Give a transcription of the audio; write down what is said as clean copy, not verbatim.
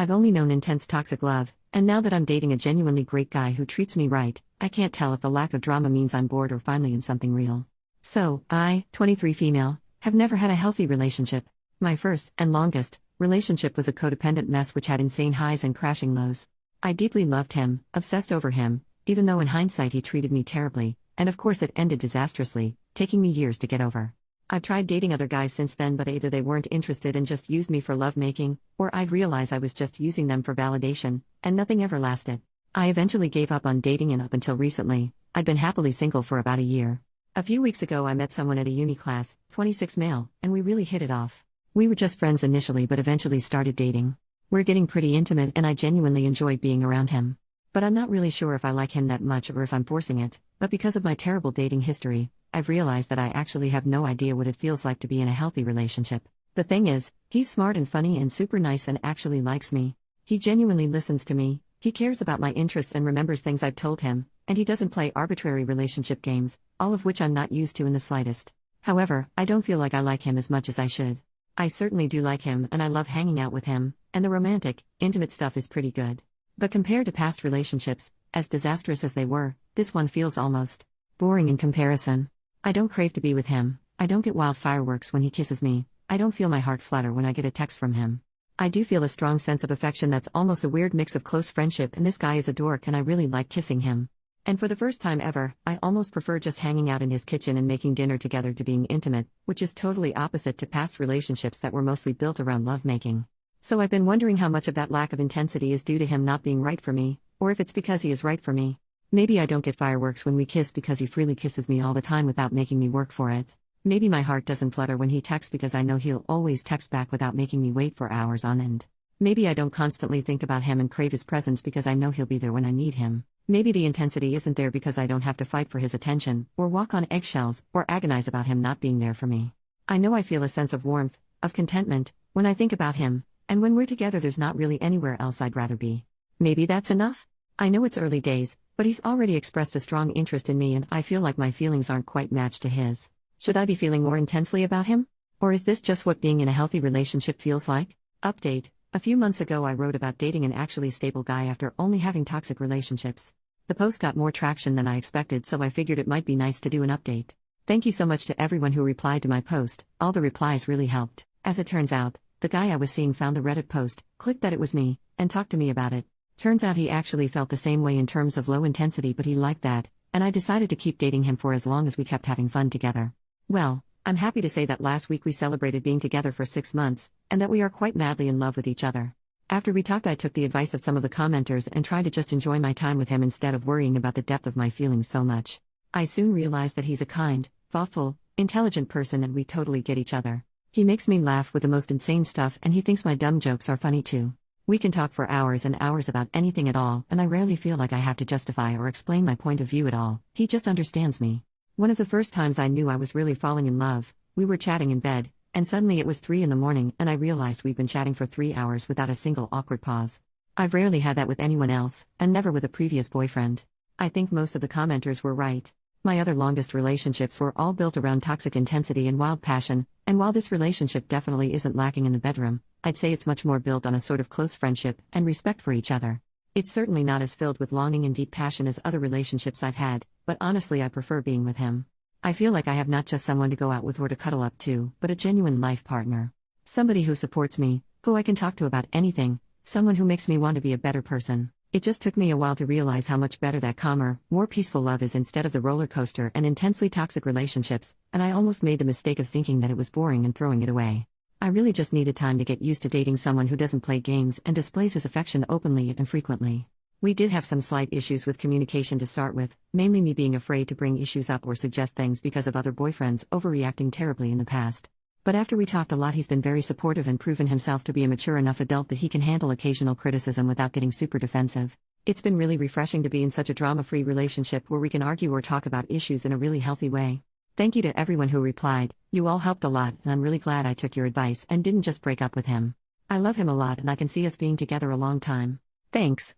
I've only known intense toxic love, and now that I'm dating a genuinely great guy who treats me right, I can't tell if the lack of drama means I'm bored or finally in something real. So, I, 23 female, have never had a healthy relationship. My first, and longest, relationship was a codependent mess which had insane highs and crashing lows. I deeply loved him, obsessed over him, even though in hindsight he treated me terribly, and of course it ended disastrously, taking me years to get over. I've tried dating other guys since then, but either they weren't interested and just used me for lovemaking, or I'd realize I was just using them for validation, and nothing ever lasted. I eventually gave up on dating, and up until recently, I'd been happily single for about a year. A few weeks ago I met someone at a uni class, 26 male, and we really hit it off. We were just friends initially but eventually started dating. We're getting pretty intimate and I genuinely enjoy being around him. But I'm not really sure if I like him that much or if I'm forcing it, but because of my terrible dating history, I've realized that I actually have no idea what it feels like to be in a healthy relationship. The thing is, he's smart and funny and super nice and actually likes me. He genuinely listens to me, he cares about my interests and remembers things I've told him, and he doesn't play arbitrary relationship games, all of which I'm not used to in the slightest. However, I don't feel like I like him as much as I should. I certainly do like him and I love hanging out with him, and the romantic, intimate stuff is pretty good. But compared to past relationships, as disastrous as they were, this one feels almost boring in comparison. I don't crave to be with him, I don't get wild fireworks when he kisses me, I don't feel my heart flutter when I get a text from him. I do feel a strong sense of affection that's almost a weird mix of close friendship, and this guy is a dork and I really like kissing him. And for the first time ever, I almost prefer just hanging out in his kitchen and making dinner together to being intimate, which is totally opposite to past relationships that were mostly built around lovemaking. So I've been wondering how much of that lack of intensity is due to him not being right for me, or if it's because he is right for me. Maybe I don't get fireworks when we kiss because he freely kisses me all the time without making me work for it. Maybe my heart doesn't flutter when he texts because I know he'll always text back without making me wait for hours on end. Maybe I don't constantly think about him and crave his presence because I know he'll be there when I need him. Maybe the intensity isn't there because I don't have to fight for his attention, or walk on eggshells, or agonize about him not being there for me. I know I feel a sense of warmth, of contentment, when I think about him, and when we're together there's not really anywhere else I'd rather be. Maybe that's enough? I know it's early days, but he's already expressed a strong interest in me and I feel like my feelings aren't quite matched to his. Should I be feeling more intensely about him? Or is this just what being in a healthy relationship feels like? Update: a few months ago I wrote about dating an actually stable guy after only having toxic relationships. The post got more traction than I expected, so I figured it might be nice to do an update. Thank you so much to everyone who replied to my post, all the replies really helped. As it turns out, the guy I was seeing found the Reddit post, clicked that it was me, and talked to me about it. Turns out he actually felt the same way in terms of low intensity, but he liked that, and I decided to keep dating him for as long as we kept having fun together. Well, I'm happy to say that last week we celebrated being together for 6 months, and that we are quite madly in love with each other. After we talked I took the advice of some of the commenters and tried to just enjoy my time with him instead of worrying about the depth of my feelings so much. I soon realized that he's a kind, thoughtful, intelligent person and we totally get each other. He makes me laugh with the most insane stuff and he thinks my dumb jokes are funny too. We can talk for hours and hours about anything at all, and I rarely feel like I have to justify or explain my point of view at all. He just understands me. One of the first times I knew I was really falling in love, we were chatting in bed, and suddenly it was 3 in the morning and I realized we'd been chatting for 3 hours without a single awkward pause. I've rarely had that with anyone else, and never with a previous boyfriend. I think most of the commenters were right. My other longest relationships were all built around toxic intensity and wild passion, and while this relationship definitely isn't lacking in the bedroom, I'd say it's much more built on a sort of close friendship and respect for each other. It's certainly not as filled with longing and deep passion as other relationships I've had, but honestly I prefer being with him. I feel like I have not just someone to go out with or to cuddle up to, but a genuine life partner. Somebody who supports me, who I can talk to about anything, someone who makes me want to be a better person. It just took me a while to realize how much better that calmer, more peaceful love is instead of the roller coaster and intensely toxic relationships, and I almost made the mistake of thinking that it was boring and throwing it away. I really just needed time to get used to dating someone who doesn't play games and displays his affection openly and frequently. We did have some slight issues with communication to start with, mainly me being afraid to bring issues up or suggest things because of other boyfriends overreacting terribly in the past. But after we talked a lot he's been very supportive and proven himself to be a mature enough adult that he can handle occasional criticism without getting super defensive. It's been really refreshing to be in such a drama-free relationship where we can argue or talk about issues in a really healthy way. Thank you to everyone who replied, you all helped a lot and I'm really glad I took your advice and didn't just break up with him. I love him a lot and I can see us being together a long time. Thanks.